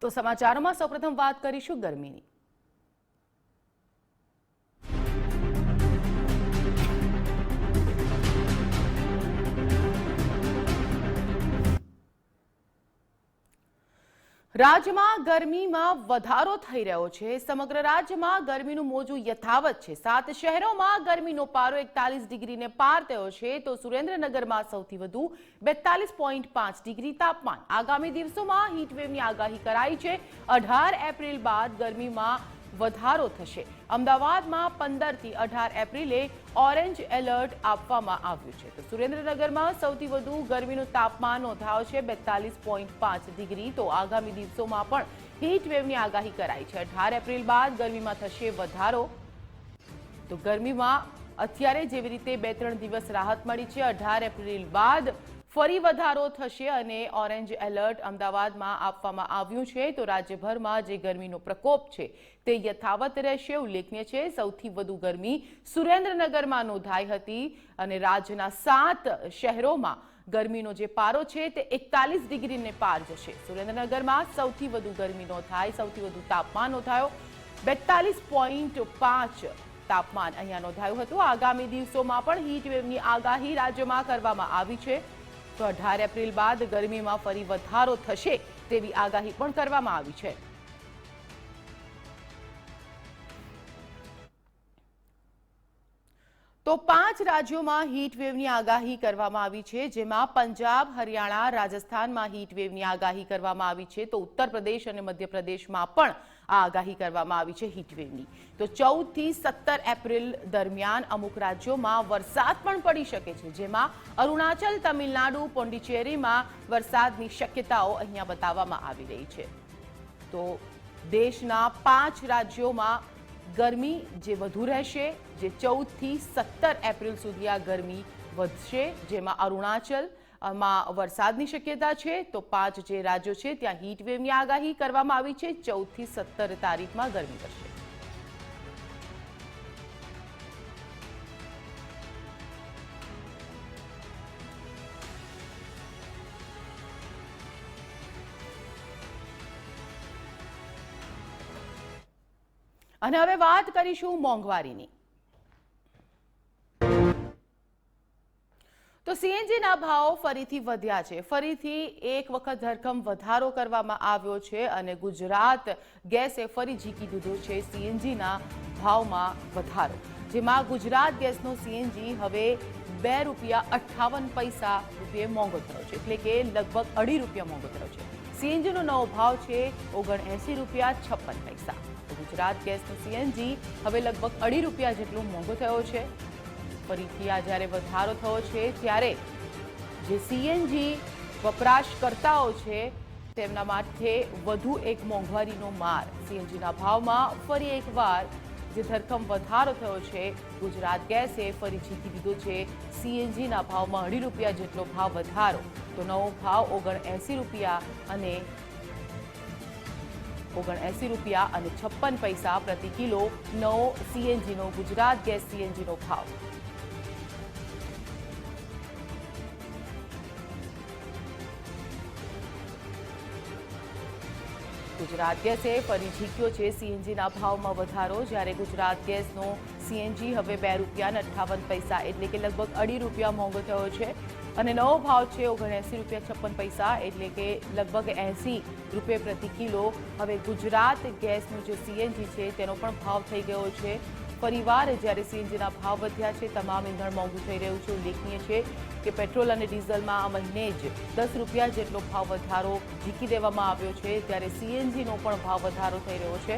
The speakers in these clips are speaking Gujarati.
તો સમાચારોમાં સૌપ્રથમ વાત કરીશું ગરમીની। રાજ્યમાં ગરમીમાં વધારો થઈ રહ્યો છે। સમગ્ર રાજ્યમાં ગરમીનું મોજું યથાવત છે। 7 શહેરોમાં ગરમીનો પારો 41 ડિગ્રીને પાર થયો છે તો સુરેન્દ્રનગરમાં સૌથી વધુ 42.5 ડિગ્રી તાપમાન। આગામી દિવસોમાં હીટવેવની આગાહી કરાઈ છે। 18 એપ્રિલ બાદ ગરમીમાં વધારો થશે। અમદાવાદમાં 15 થી 18 એપ્રિલે ઓરેન્જ એલર્ટ આપવામાં આવ્યું છે તો સુરેન્દ્રનગરમાં સૌથી વધુ ગરમીનું તાપમાન નોંધાયું છે 42.5 ડિગ્રી। તો આગામી દિવસોમાં પણ હીટવેવની આગાહી કરાઈ છે। 18 એપ્રિલ બાદ ગરમીમાં થશે વધારો। તો ગરમીમાં અત્યારે જેવી રીતે 2-3 દિવસ રાહત મળી છે, 18 એપ્રિલ બાદ ફરી વધારો થશે અને ઓરેન્જ એલર્ટ અમદાવાદમાં આપવામાં આવ્યું છે તો રાજ્યભરમાં જે ગરમીનો પ્રકોપ છે તે યથાવત રહેશે। ઉલ્લેખનીય છે સૌથી વધુ ગરમી સુરેન્દ્રનગરમાં નોંધાઈ હતી અને રાજ્યના 7 શહેરોમાં ગરમીનો જે પારો છે તે 41 ડિગ્રીને પાર જશે। સુરેન્દ્રનગરમાં સૌથી વધુ ગરમી નોંધાઈ, સૌથી વધુ તાપમાન નોંધાયો 42.5 તાપમાન અહીંયા નોંધાયું હતું। આગામી દિવસોમાં પણ હીટવેવની આગાહી રાજ્યમાં કરવામાં આવી છે તો 18 એપ્રિલ બાદ ગરમીમાં ફરી વધારો થશે તેવી આગાહી પણ કરવામાં આવી છે। તો 5 રાજ્યોમાં હીટવેવની આગાહી કરવામાં આવી છે જેમાં પંજાબ, હરિયાણા, રાજસ્થાનમાં હીટવેવની આગાહી કરવામાં આવી છે તો ઉત્તર પ્રદેશ અને મધ્યપ્રદેશમાં પણ આ આગાહી કરવામાં આવી છે હીટવેવની। તો 14 થી 17 એપ્રિલ દરમિયાન અમુક રાજ્યોમાં વરસાદ પણ પડી શકે છે જેમાં અરુણાચલ, તમિલનાડુ, પોંડિચેરીમાં વરસાદની શક્યતાઓ અહીંયા બતાવવામાં આવી રહી છે। તો દેશના 5 રાજ્યોમાં ગરમી જે વધુ રહેશે, જે 14 થી 17 એપ્રિલ સુધી આ ગરમી વધશે જેમાં અરુણાચલમાં વરસાદની શક્યતા છે તો 5 જે રાજ્યો છે ત્યાં હીટવેવની આગાહી કરવામાં આવી છે। 14 થી 17 તારીખમાં ગરમી પડશે। અને હવે વાત કરીશું મોંઘવારીની। તો સીએનજીના ભાવ ફરીથી વધ્યા છે। ફરીથી એક વખત ધરખમ વધારો કરવામાં આવ્યો છે અને ગુજરાત ગેસે ફરી ઝીકી દીધો છે સીએનજીના ભાવમાં વધારો, જેમાં ગુજરાત ગેસનો સીએનજી હવે ₹2.58 મોંઘો થયો છે, એટલે કે લગભગ ₹2.5 મોંઘો થયો છે। સીએનજીનો નવો ભાવ છે ₹79.56। ગુજરાત ગેસનો સીએનજી હવે લગભગ ₹2.5 જેટલો મોંઘો થયો છે। ફરીથી આ જ્યારે વધારો થયો છે ત્યારે જે સીએનજી વપરાશકર્તાઓ છે તેમના માટે વધુ એક મોંઘવારીનો માર। સીએનજીના ભાવમાં ફરી એકવાર જે ધરખમ વધારો થયો છે, ગુજરાત ગેસે ફરી ઝીકી દીધો છે સીએનજીના ભાવમાં ₹2.5 જેટલો ભાવ વધારો। તો નવો ભાવ ₹79 અને ₹56 પ્રતિ કિલો નવો સીએનજીનો ગુજરાત ગેસ સીએનજીનો ભાવ। ગુજરાત ગેસે ફરી ઝીક્યો છે સીએનજીના ભાવમાં વધારો, જ્યારે ગુજરાત ગેસનો સીએનજી હવે ₹2.58 એટલે કે લગભગ ₹2.5 મોંઘો થયો છે અને નવો ભાવ છે ₹79.56 એટલે કે લગભગ ₹80 પ્રતિ કિલો। હવે ગુજરાત ગેસનું જે સીએનજી છે તેનો પણ ભાવ થઈ ગયો છે। ફરીવાર જ્યારે સીએનજીના ભાવ વધ્યા છે, તમામ ઇંધણ મોંઘું થઈ રહ્યું છે। ઉલ્લેખનીય છે કે પેટ્રોલ અને ડીઝલમાં આ મહિને જ ₹10 જેટલો ભાવ વધારો ઝીકી દેવામાં આવ્યો છે, ત્યારે સીએનજીનો પણ ભાવ વધારો થઈ રહ્યો છે।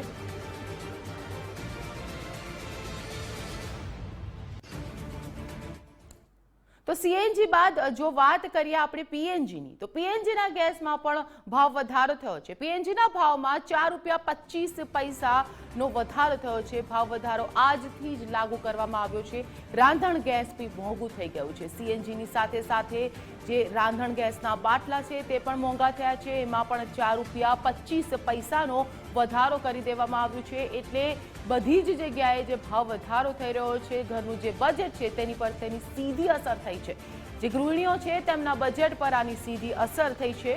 તો સીએનજી બાદ જો વાત કરીએ આપણે પીએનજીની, તો પીએનજીના ગેસમાં પણ ભાવ વધારો થયો છે। પીએનજીના ભાવમાં ₹4.25નો વધારો થયો છે। ભાવ વધારો આજથી જ લાગુ કરવામાં આવ્યો છે। રાંધણ ગેસ બી મોંઘું થઈ ગયું છે। સીએનજીની સાથે સાથે જે રાંધણ ગેસના બાટલા છે તે પણ મોંઘા થયા છે, એમાં પણ ₹4.25નો વધારો કરી દેવામાં આવ્યું છે। એટલે બધી જ જગ્યાએ જે ભાવ વધારો થઈ રહ્યો છે, ઘરનું જે બજેટ છે તેની પર તેની સીધી અસર થઈ છે। જે ગૃહિણીઓ છે તેમના બજેટ પર આની સીધી અસર થઈ છે।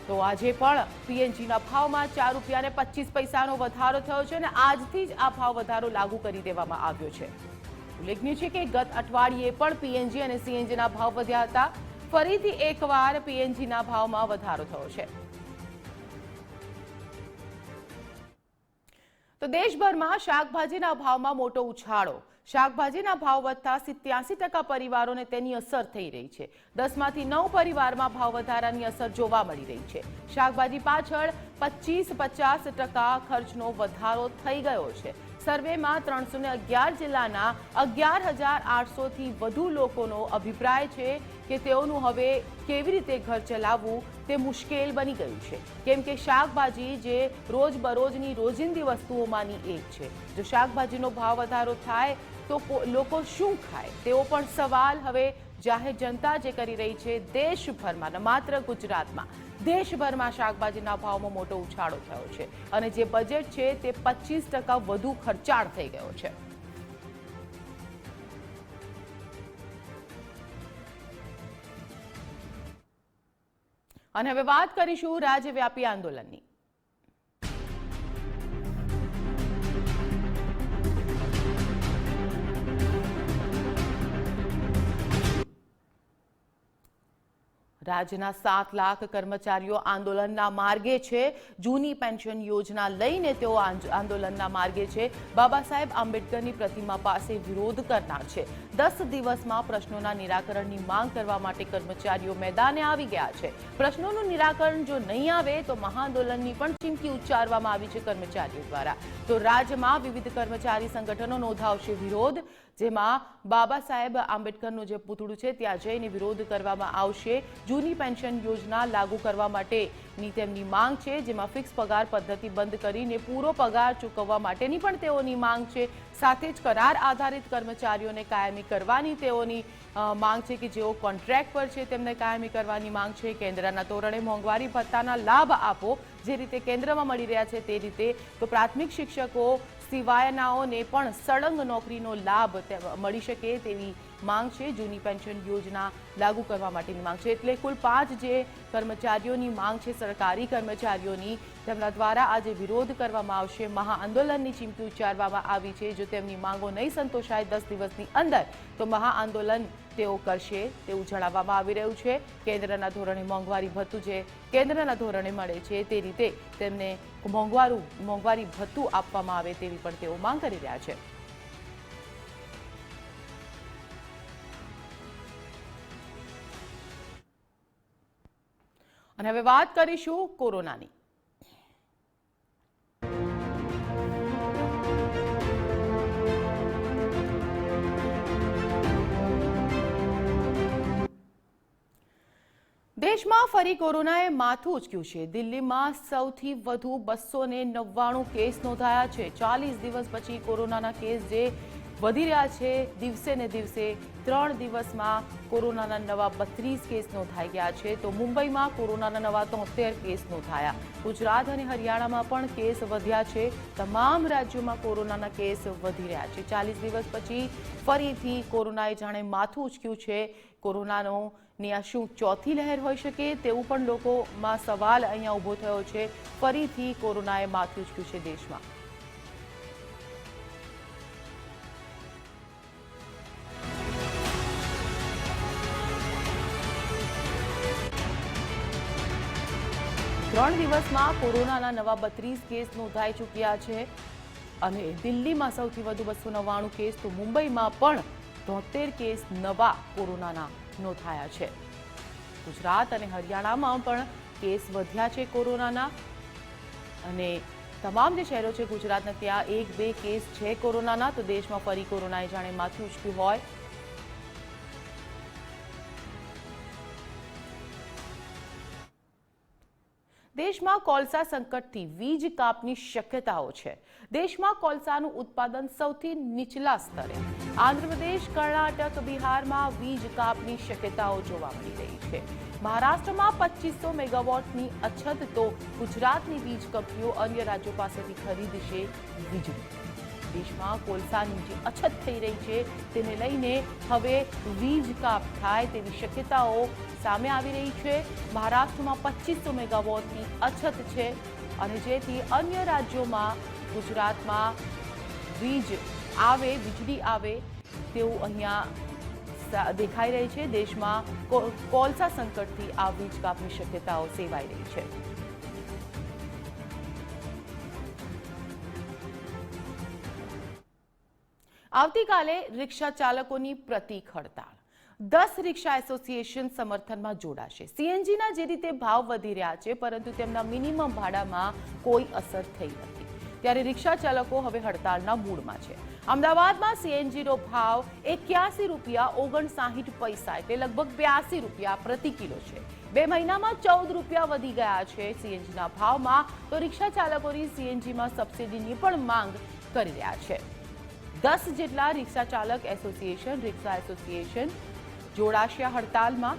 તો આજે પણ પીએનજીના ભાવમાં 4 રૂપિયા અને 25 પૈસાનો વધારો થયો છે અને આજથી જ આ ભાવ વધારો લાગુ કરી દેવામાં આવ્યો છે. ઉલ્લેખનીય છે કે ગત અઠવાડિયે પણ પીએનજી અને સીએનજીના ભાવ વધ્યા હતા. ફરીથી એકવાર પીએનજીના ભાવમાં વધારો થયો છે. તો દેશભરમાં શાકભાજીના ભાવમાં મોટો ઉછાળો. શાકભાજીના ભાવ વધતા 87% પરિવારોને તેની અસર થઈ રહી છે. 10માંથી 9 પરિવારમાં ભાવ વધારાની અસર જોવા મળી રહી છે. શાકભાજી પાછળ 25-50% ખર્ચનો વધારો થઈ ગયો છે. સર્વેમાં 311 જિલ્લાના 11,800થી વધુ લોકોનો અભિપ્રાય છે કે તેઓનું હવે કેવી રીતે ઘર ચલાવવું તે મુશ્કેલ બની ગયું છે, કેમ કે શાકભાજી જે રોજબરોજની રોજિંદી વસ્તુઓમાંની એક છે. જો શાકભાજીનો ભાવ વધારો થાય તો લોકો શું ખાય તેવો પણ સવાલ હવે જાહેર જનતા જે કરી રહી છે. દેશભરમાં, ન માત્ર ગુજરાતમાં, દેશભરમાં શાકભાજીના ભાવમાં મોટો ઉછાળો થયો છે અને જે બજેટ છે તે 25% વધુ ખર્ચાળ થઈ ગયો છે. અને હવે વાત કરીશું રાજ્યવ્યાપી આંદોલનની. રાજ્યના 7 લાખ કર્મચારીઓ આંદોલનના માર્ગે છે. જૂની પેન્શન યોજના લઈને તેઓ આંદોલનના માર્ગે છે. બાબા સાહેબ આંબેડકરની પ્રતિમા પાસે વિરોધ કરનાર છે. 10 દિવસમાં પ્રશ્નોના નિરાકરણની માંગ કરવા માટે કર્મચારીઓ મેદાને આવી ગયા છે. પ્રશ્નોનું નિરાકરણ જો નહીં આવે તો મહાઆંદોલનની પણ ચીમકી ઉચ્ચારવામાં આવી છે કર્મચારીઓ દ્વારા. તો રાજ્યમાં વિવિધ કર્મચારી સંગઠનો નોંધાવશે વિરોધ, જેમાં બાબા સાહેબ આંબેડકરનું જે પૂતળું છે ત્યાં જઈને વિરોધ કરવામાં આવશે. જૂની પેન્શન યોજના લાગુ કરવા માટેની તેમની માંગ છે, જેમાં ફિક્સ પગાર પદ્ધતિ બંધ કરીને પૂરો પગાર ચૂકવવા માટેની પણ તેઓની માંગ છે. સાથે જ કરાર આધારિત કર્મચારીઓને કાયમી કરવાની તેઓની માંગ છે કે જેઓ કોન્ટ્રાક્ટ પર છે તેમને કાયમી કરવાની માંગ છે. કેન્દ્રના ધોરણે મોંઘવારી ભથ્થાના લાભ આપો, જે રીતે કેન્દ્રમાં મળી રહ્યા છે તે રીતે. તો પ્રાથમિક શિક્ષકો સિવાયનાઓને પણ સળંગ નોકરીનો લાભ મળી શકે તેવી માંગ છે. જૂની પેન્શન યોજના લાગુ કરવા માટેની માંગ છે. એટલે કુલ 5 જે કર્મચારીઓની માંગ છે, સરકારી કર્મચારીઓની, તેમના દ્વારા આજે વિરોધ કરવામાં આવશે. મહાઆંદોલનની ચીમકી ઉચ્ચારવામાં આવી છે. જો તેમની માંગો નહીં સંતોષાય 10 દિવસની અંદર તો મહાઆંદોલન તેઓ કરશે તેવું જણાવવામાં આવી રહ્યું છે. કેન્દ્રના ધોરણે મોંઘવારી ભથ્થું જે કેન્દ્રના ધોરણે મળે છે તે રીતે તેમને મોંઘવારી ભથ્થું આપવામાં આવે તેવી પણ તેઓ માંગ કરી રહ્યા છે. અને હવે વાત કરીશું કોરોનાની. દેશમાં ફરી કોરોનાએ માથું ઉંચક્યું છે. દિલ્હીમાં સૌથી વધુ 299 કેસ નોંધાયા છે. 40 દિવસ પછી કોરોનાના કેસ જે વધી રહ્યા છે દિવસે ને દિવસે. 3 દિવસમાં કોરોનાના નવા 32 કેસ નોંધાઈ ગયા છે. તો મુંબઈમાં કોરોનાના નવા 73 કેસ નોંધાયા. ગુજરાત અને હરિયાણામાં પણ કેસ વધ્યા છે. તમામ રાજ્યોમાં કોરોનાના કેસ વધી રહ્યા છે. 40 દિવસ પછી ફરીથી કોરોનાએ જાણે માથું ઉંચક્યું છે. કોરોનાનો ની આ શું ચોથી લહેર હોઈ શકે તેવું પણ લોકોમાં સવાલ અહીંયા ઊભો થયો છે. ફરીથી કોરોનાએ માથું ઉંચક્યું છે દેશમાં. ત્રણ દિવસમાં કોરોનાના નવા 32 કેસ નોંધાઈ ચૂક્યા છે અને દિલ્હીમાં સૌથી વધુ 299 કેસ, તો મુંબઈમાં પણ 73 કેસ નવા કોરોનાના નોંધાયા છે. ગુજરાત અને હરિયાણામાં પણ કેસ વધ્યા છે કોરોનાના અને તમામ જે શહેરો છે ગુજરાતના ત્યાં 1-2 કેસ છે કોરોનાના. તો દેશમાં ફરી કોરોનાએ જાણે માથું ઉંચક્યું હોય. દેશમાં કોલસા સંકટથી વીજ કાપની શક્યતાઓ છે. દેશમાં કોલસાનું ઉત્પાદન સૌથી નીચલા સ્તરે. આંધ્રપ્રદેશ, કર્ણાટક, બિહારમાં વીજ કાપની શક્યતાઓ જોવા મળી રહી છે. મહારાષ્ટ્રમાં 2500 મેગાવોટની અછત, તો ગુજરાતની વીજ કંપનીઓ અન્ય રાજ્યો પાસેથી ખરીદશે વીજળી. દેશમાં કોલસાની જે અછત થઈ રહી છે તેને લઈને હવે વીજ કાપ થાય તેવી શક્યતાઓ સામે આવી રહી છે। મહારાષ્ટ્રમાં 2500 મેગાવોટની અછત છે અને જેથી અન્ય રાજ્યોમાં ગુજરાતમાં વીજળી આવે તેવું અહીંયા દેખાઈ રહી છે। દેશમાં કોલસા સંકટથી આ વીજ કાપની શક્યતાઓ સેવાઈ રહી છે। આવતીકાલે રિક્ષા ચાલકોની પ્રતીક હડતાળ। 10 રિક્ષા એસોસિએશન સમર્થનમાં જોડાશે। સીએનજીના જે રીતે ભાવ વધી રહ્યા છે પરંતુ તેમના મિનિમમ ભાડામાં કોઈ અસર થઈ નથી, ત્યારે રિક્ષા ચાલકો હવે હડતાળના મૂડમાં છે। અમદાવાદમાં સીએનજીનો ભાવ 81 રૂપિયા 59 પૈસા એટલે લગભગ 82 રૂપિયા પ્રતિ કિલો છે। 2 મહિનામાં 14 રૂપિયા વધી ગયા છે સીએનજીના ભાવમાં, તો રિક્ષા ચાલકોની સીએનજીમાં સબસિડીની પણ માંગ કરી રહ્યા છે। 10 જેટલા રિક્ષા ચાલક એસોસિએશન જોડાશે હડતાલમાં।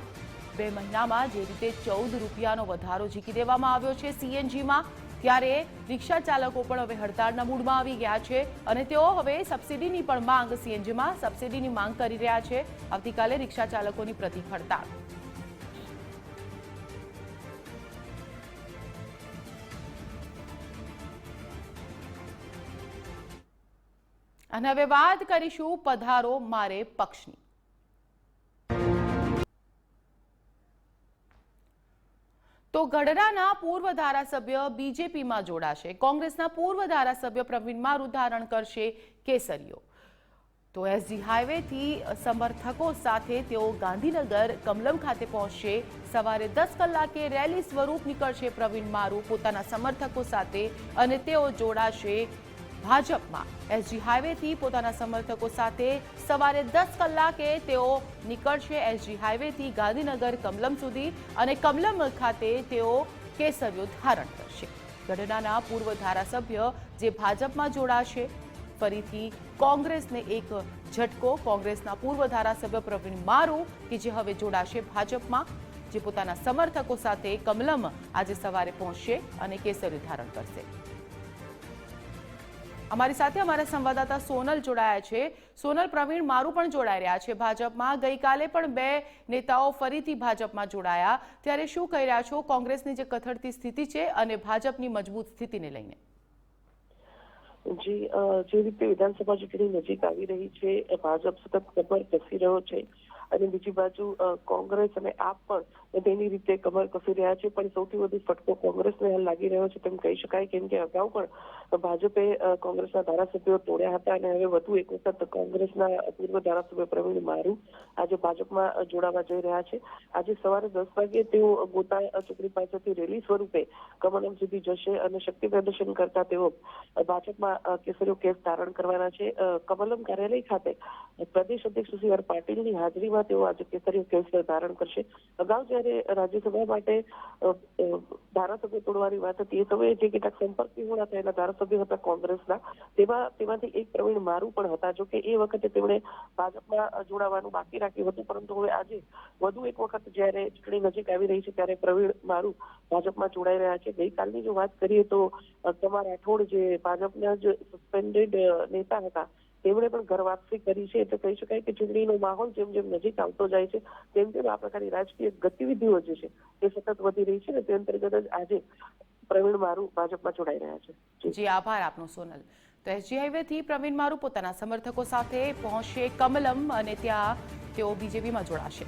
2 મહિનામાં જે રીતે 14 રૂપિયાનો વધારો ઝીકી દેવામાં આવ્યો છે સીએનજીમાં, ત્યારે રિક્ષા ચાલકો પણ હવે હડતાળના મૂડમાં આવી ગયા છે અને તેઓ હવે સબસિડીની પણ માંગ સીએનજીમાં સબસિડીની માંગ કરી રહ્યા છે। આવતીકાલે રિક્ષા ચાલકોની પ્રતીક હડતાળ। અને હવે વાત કરીશું પધારો મારે પક્ષની। તો ગઢડાના પૂર્વ ધારાસભ્ય બીજેપીમાં જોડાશે। કોંગ્રેસના પૂર્વ ધારાસભ્ય પ્રવીણ મારૂ ધારણ કરશે કેસરીઓ। તો એસજી હાઈવેથી સમર્થકો સાથે તેઓ ગાંધીનગર કમલમ ખાતે પહોંચશે। સવારે 10 કલાકે રેલી સ્વરૂપ નીકળશે પ્રવીણ મારૂ પોતાના સમર્થકો સાથે અને તેઓ જોડાશે ભાજપમાં। એસજી હાઈવેથી પોતાના સમર્થકો સાથે સવારે 10 કલાકે તેઓ નીકળશે એસજી હાઈવેથી ગાંધીનગર કમલમ સુધી અને કમલમ ખાતે તેઓ કેસરીઓ ધારણ કરશે। ગઢડાના પૂર્વ ધારાસભ્ય જે ભાજપમાં જોડાશે, ફરીથી કોંગ્રેસને એક ઝટકો। કોંગ્રેસના પૂર્વ ધારાસભ્ય પ્રવીણ મારૂ કે જે હવે જોડાશે ભાજપમાં, જે પોતાના સમર્થકો સાથે કમલમ આજે સવારે પહોંચશે અને કેસરી ધારણ કરશે। અમારી સાથે અમારા સંવાદદાતા સોનલ જોડાયા છે। સોનલ, પ્રવીણ મારૂ પણ જોડાઈ રહ્યા છે ભાજપમાં। ગઈકાલે પણ 2 નેતાઓ ફરીથી ભાજપમાં જોડાયા, ત્યારે શું કહી રહ્યા છો કોંગ્રેસની જે કથળતી સ્થિતિ છે અને ભાજપની મજબૂત સ્થિતિને લઈને? જે રીતે વિધાનસભા ચૂંટણી નજીક આવી રહી છે, ભાજપ સતત કમર કસી રહ્યો છે અને બીજી બાજુ કોંગ્રેસ અને આપ પણ તેની રીતે કમર કસી રહ્યા છે, પણ સૌથી વધુ ફટકો કોંગ્રેસને હાલ લાગી રહ્યો છે તેમ કહી શકાય, કેમ કે અગાઉ પણ ભાજપે કોંગ્રેસના ધારાસભ્યો તોડ્યા હતા અને હવે વધુ એક વખત કોંગ્રેસના પૂર્વ ધારાસભ્ય પ્રવીણ મારૂ આજે ભાજપમાં જોડાવા જઈ રહ્યા છે। આજે સવારે 10 વાગે તેઓ ગોતા ચોકડી પાસેથી રેલી સ્વરૂપે કમલમ સુધી જશે અને શક્તિ પ્રદર્શન કરતા તેઓ ભાજપમાં કેસરીઓ કેસ ધારણ કરવાના છે। કમલમ કાર્યાલય ખાતે પ્રદેશ અધ્યક્ષ સી આર પાટીલની હાજરીમાં તેઓ આજે કેસરીઓ કેસ ધારણ કરશે। અગાઉ જ્યારે રાજ્યસભા માટે ધારાસભ્ય તોડવાની વાત હતી એ સમયે જે કેટલાક સંપર્ક વિહોણા થયેલા ધારાસભ્યો હતા કોંગ્રેસના, તેમાંથી એક પ્રવીણ મારૂ પણ હતા। જો કે એ વખતે તેમણે ભાજપમાં જોડાવાનું બાકી રાખ્યું હતું, પરંતુ હવે આજે વધુ એક વખત જ્યારે ચૂંટણી નજીક આવી રહી છે ત્યારે પ્રવીણ મારૂ ભાજપમાં જોડાઈ રહ્યા છે। ગઈકાલની જો વાત કરીએ તો તમા રાઠોડ જે ભાજપના જ સસ્પેન્ડેડ નેતા હતા તેમણે પણ ઘર વાપસી કરી છે, એટલે કહી શકાય કે ચૂંટણીનો માહોલ જેમ જેમ નજીક આવતો જાય છે તેમ તેમ આ પ્રકારની રાજકીય ગતિવિધિઓ જે છે તે સતત વધી રહી છે અને તે અંતર્ગત જ આજે પ્રવીણ મારૂ ભાજપમાં જોડાઈ રહ્યા છે। જી આભાર આપનો સોનલ। તો એસજી હાઈવેથી પ્રવીણ મારૂ પોતાના સમર્થકો સાથે પહોંચશે કમલમ અને ત્યાં તેઓ બીજેપીમાં જોડાશે।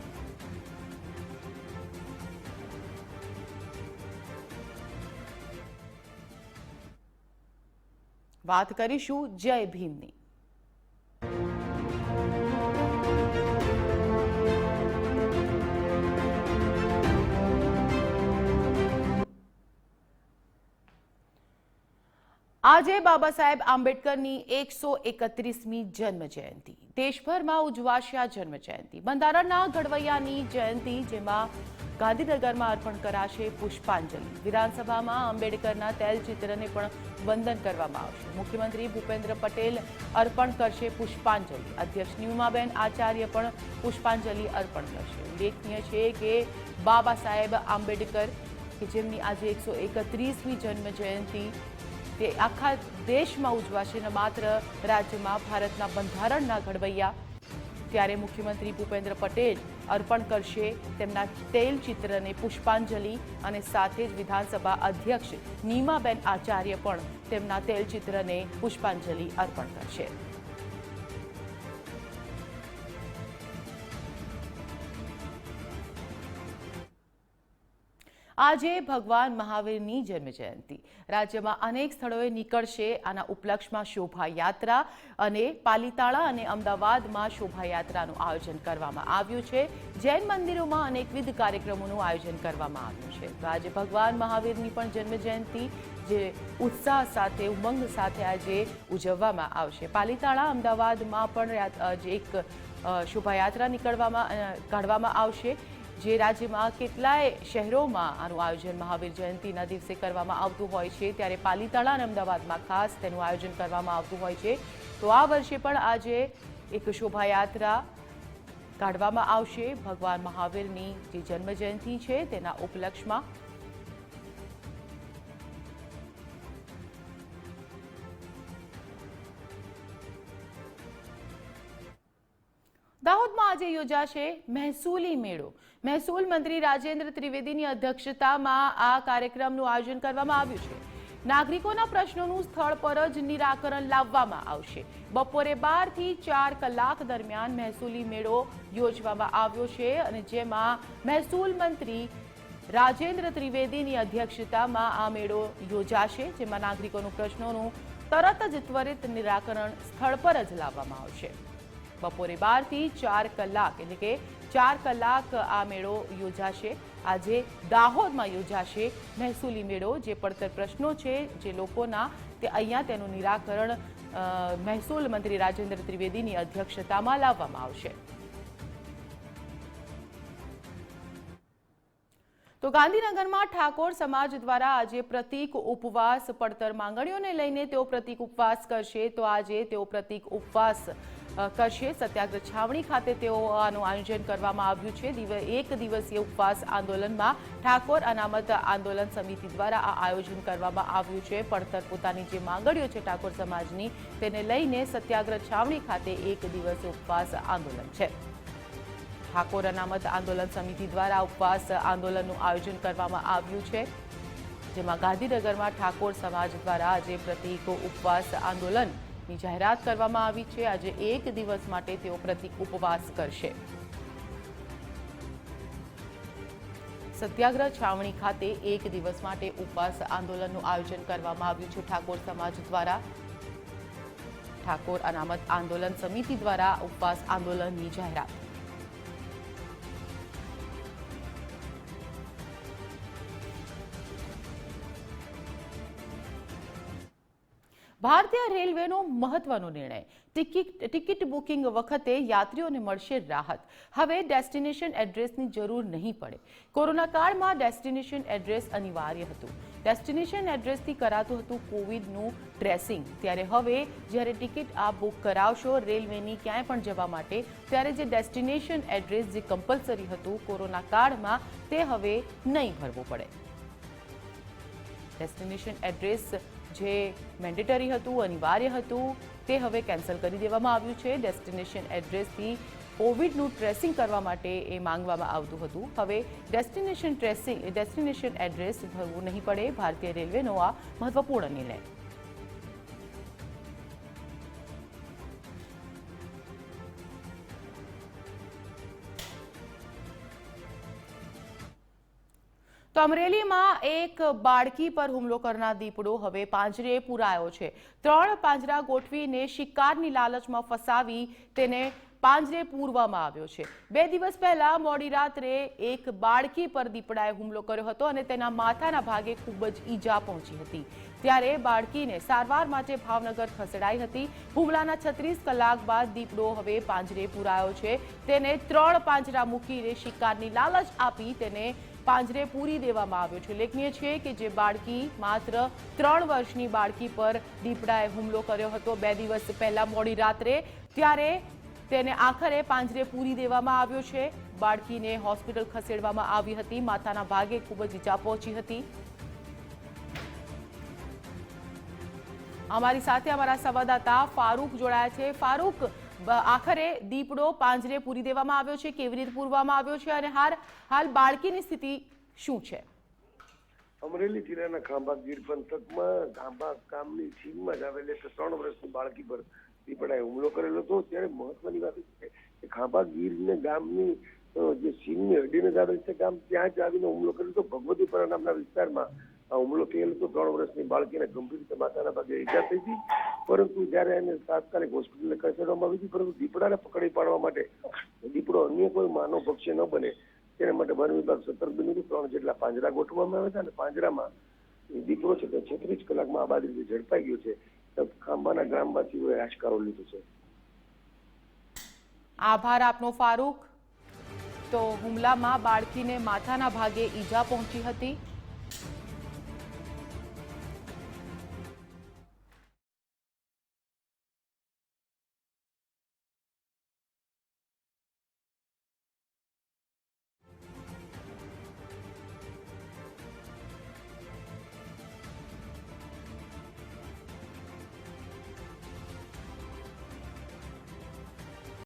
વાત કરીશું જય ભીમની। આજે બાબા સાહેબ આંબેડકરની 131મી જન્મ જયંતિ। દેશભરમાં ઉજવાશે આ જન્મ જયંતિ। બંધારણના ઘડવૈયાની જયંતિ, જેમાં ગાંધીનગરમાં અર્પણ કરાશે પુષ્પાંજલિ। વિધાનસભામાં આંબેડકરના તૈલચિત્રને પણ વંદન કરવામાં આવશે। મુખ્યમંત્રી ભૂપેન્દ્ર પટેલ અર્પણ કરશે પુષ્પાંજલિ। અધ્યક્ષ નિમાબેન આચાર્ય પણ પુષ્પાંજલિ અર્પણ કરશે। ઉલ્લેખનીય છે કે બાબા સાહેબ આંબેડકર કે જેમની આજે 131મી જન્મ જયંતિ તે આખા દેશમાં ઉજવાશે, ન માત્ર રાજ્યમાં. ભારતના બંધારણના ઘડવૈયા ત્યારે મુખ્યમંત્રી ભૂપેન્દ્ર પટેલ અર્પણ કરશે તેમના તૈલચિત્રને પુષ્પાંજલિ, અને સાથે જ વિધાનસભા અધ્યક્ષ નીમાબેન આચાર્ય પણ તેમના તૈલચિત્રને પુષ્પાંજલિ અર્પણ કરશે. આજે ભગવાન મહાવીરની જન્મજયંતિ. રાજ્યમાં અનેક સ્થળોએ નીકળશે. આના ઉપલક્ષમાં શોભાયાત્રા અને પાલીતાણા અને અમદાવાદમાં શોભાયાત્રાનું આયોજન કરવામાં આવ્યું છે. જૈન મંદિરોમાં અનેકવિધ કાર્યક્રમોનું આયોજન કરવામાં આવ્યું છે. તો આજે ભગવાન મહાવીરની પણ જન્મજયંતિ જે ઉત્સાહ સાથે, ઉમંગ સાથે આજે ઉજવવામાં આવશે. પાલીતાણા અમદાવાદમાં પણ એક શોભાયાત્રા કાઢવામાં આવશે, જે રાજ્યમાં કેટલાય શહેરોમાં આનું આયોજન મહાવીર જયંતિના દિવસે કરવામાં આવતું હોય છે, ત્યારે પાલીતાણા અને અમદાવાદમાં ખાસ તેનું આયોજન કરવામાં આવતું હોય છે. તો આ વર્ષે પણ આજે એક શોભાયાત્રા કાઢવામાં આવશે ભગવાન મહાવીરની જે જન્મજયંતિ છે તેના ઉપલક્ષમાં. દાહોદમાં આજે યોજાશે મહેસૂલી મેળો. મહેસૂલ મંત્રી રાજેન્દ્ર ત્રિવેદીની અધ્યક્ષતામાં આ કાર્યક્રમનું આયોજન કરવામાં આવ્યું છે. નાગરિકોના પ્રશ્નોનું સ્થળ પર જ નિરાકરણ લાવવામાં આવશે. બપોરે 12 થી 4 કલાક દરમિયાન મહેસૂલી મેળો યોજવામાં આવ્યો છે, અને જેમાં મહેસૂલ મંત્રી રાજેન્દ્ર ત્રિવેદીની અધ્યક્ષતામાં આ મેળો યોજાશે, જેમાં નાગરિકોના પ્રશ્નોનું તરત જ ત્વરિત નિરાકરણ સ્થળ પર જ લાવવામાં આવશે. બપોરે 12 થી 4 કલાક એટલે કે 4 કલાક આ મેળો યોજાશે. આજે દાહોદમાં યોજાશે મહેસૂલી મેળો. જે પડતર પ્રશ્નો છે જે લોકોના, તે અહીંયા તેનું નિરાકરણ મહેસૂલ મંત્રી રાજેન્દ્ર ત્રિવેદીની અધ્યક્ષતામાં લાવવામાં આવશે. તો ગાંધીનગરમાં ઠાકોર સમાજ દ્વારા આજે પ્રતીક ઉપવાસ, પડતર માંગણીઓને લઈને તેઓ પ્રતીક ઉપવાસ કરશે. તો આજે તેઓ પ્રતીક ઉપવાસ કરશે. સત્યાગ્રહ છાવણી ખાતે તેઓ આનું આયોજન કરવામાં આવ્યું છે. એક દિવસીય ઉપવાસ આંદોલનમાં ઠાકોર અનામત આંદોલન સમિતિ દ્વારા આ આયોજન કરવામાં આવ્યું છે. પડતર પોતાની જે માંગણીઓ છે ઠાકોર સમાજની, તેને લઈને સત્યાગ્રહ છાવણી ખાતે એક દિવસીય ઉપવાસ આંદોલન છે. ઠાકોર અનામત આંદોલન સમિતિ દ્વારા ઉપવાસ આંદોલનનું આયોજન કરવામાં આવ્યું છે, જેમાં ગાંધીનગરમાં ઠાકોર સમાજ દ્વારા આજે પ્રતીક ઉપવાસ આંદોલનની જાહેરાત કરવામાં આવી છે. આજે એક દિવસ માટે તેઓ પ્રતીક ઉપવાસ કરશે. સત્યાગ્રહ છાવણી ખાતે એક દિવસ માટે ઉપવાસ આંદોલનનું આયોજન કરવામાં આવ્યું છે ઠાકોર સમાજ દ્વારા. ઠાકોર અનામત આંદોલન સમિતિ દ્વારા ઉપવાસ આંદોલનની જાહેરાત. ભારતીય રેલવેનો મહત્વનો નિર્ણય. ટિકિટ બુકિંગ વખતે યાત્રીઓને મળશે રાહત. હવે ડેસ્ટિનેશન એડ્રેસની જરૂર નહીં પડે. કોરોના કાળમાં ડેસ્ટિનેશન એડ્રેસ અનિવાર્ય હતું. ડેસ્ટિનેશન એડ્રેસથી કરાતું હતું કોવિડનું ટ્રેસિંગ. ત્યારે હવે જ્યારે ટિકિટ આપ બુક કરાવશો રેલવેની ક્યાંય પણ જવા માટે, ત્યારે જે ડેસ્ટિનેશન એડ્રેસ જે કમ્પલસરી હતું કોરોના કાળમાં, તે હવે નહીં ભરવું પડે. ડેસ્ટિનેશન એડ્રેસ જે મેન્ડેટરી હતું, અનિવાર્ય હતું, તે હવે કેન્સલ કરી દેવામાં આવ્યું છે. ડેસ્ટિનેશન એડ્રેસથી કોવિડનું ટ્રેસિંગ કરવા માટે એ માંગવામાં આવતું હતું. હવે ડેસ્ટિનેશન એડ્રેસ ભરવું નહીં પડે. ભારતીય રેલવેનો આ મહત્વપૂર્ણ નિર્ણય. તો અમરેલીમાં એક બાળકી પર હુમલો કરનાર દીપડો હવે પાંજરે પુરાયો છે. 3 પાંજરા ગોઠવીને શિકારની લાલચમાં ફસાવી તેને પાંજરે પૂરવામાં આવ્યો છે. 2 દિવસ પહેલા મોડી રાત્રે એક બાળકી પર દીપડાએ હુમલો કર્યો હતો અને તેના માથાના ભાગે ખૂબ જ ઈજા પહોંચી હતી. ત્યારે બાળકીને સારવાર માટે ભાવનગર ખસેડાઈ હતી. હુમલાના 36 કલાક બાદ દીપડો હવે પાંજરે પુરાયો છે. તેને 3 પાંજરા મૂકીને શિકારની લાલચ આપી તેને પાંજરે પૂરી દેવામાં આવ્યો છે. ઉલ્લેખનીય છે કે જે બાળકી, માત્ર 3 વર્ષની બાળકી પર દીપડાએ હુમલો કર્યો હતો 2 દિવસ પહેલા મોડી રાત્રે, ત્યારે તેને આખરે પાંજરે પૂરી દેવામાં આવ્યો છે. બાળકીને હોસ્પિટલ ખસેડવામાં આવી હતી. માથાના ભાગે ખૂબ જ ઈજા પહોંચી હતી. અમારી સાથે અમારા સંવાદદાતા ફારૂક જોડાયા છે। ફારૂક, આખરે દીપડો પાંજરે પૂરી દેવામાં આવ્યો છે, કેવી રીતે પૂરવામાં આવ્યો છે અને હાલ બાળકીની સ્થિતિ શું છે? અમરેલી જિલ્લાના ખાંભા ગીર પંથકમાં ખાંભા ગામની સીમમાં જ આવેલી 3 વર્ષની બાળકી પર દીપડાએ હુમલો કરેલો હતો। ત્યારે મહત્વની વાત છે કે ખાંભા ગીરને ગામની જે સીમની હડીને જ આવેલ છે ગામ, ત્યાં જ આવીને હુમલો કર્યો હતો। ભગવતીપરા નામના વિસ્તારમાં આ હુમલો થયેલો હતો। 3 વર્ષની બાળકીને ગંભીર રીતે માથાના ભાગે ઈજા થઈ હતી, પરંતુ જ્યારે એને તાત્કાલિક હોસ્પિટલે ખસેડવામાં આવી હતી, પરંતુ દીપડાને પકડી પાડવા માટે દીપડો અન્ય કોઈ માનવ પક્ષી ન બને તેના માટે વન વિભાગ સતર્ક બન્યું હતું। 3 જેટલા પાંજરા ગોઠવવામાં આવ્યા હતા અને પાંજરામાં દીપડો છે તે 36 કલાકમાં આબાદ રીતે ઝડપાઈ ગયો છે। ખાંભાના ગ્રામવાસીઓએ આશકારો લીધો છે। આભાર આપનો ફારૂક। તો હુમલામાં બાળકીને માથાના ભાગે ઈજા પહોંચી હતી।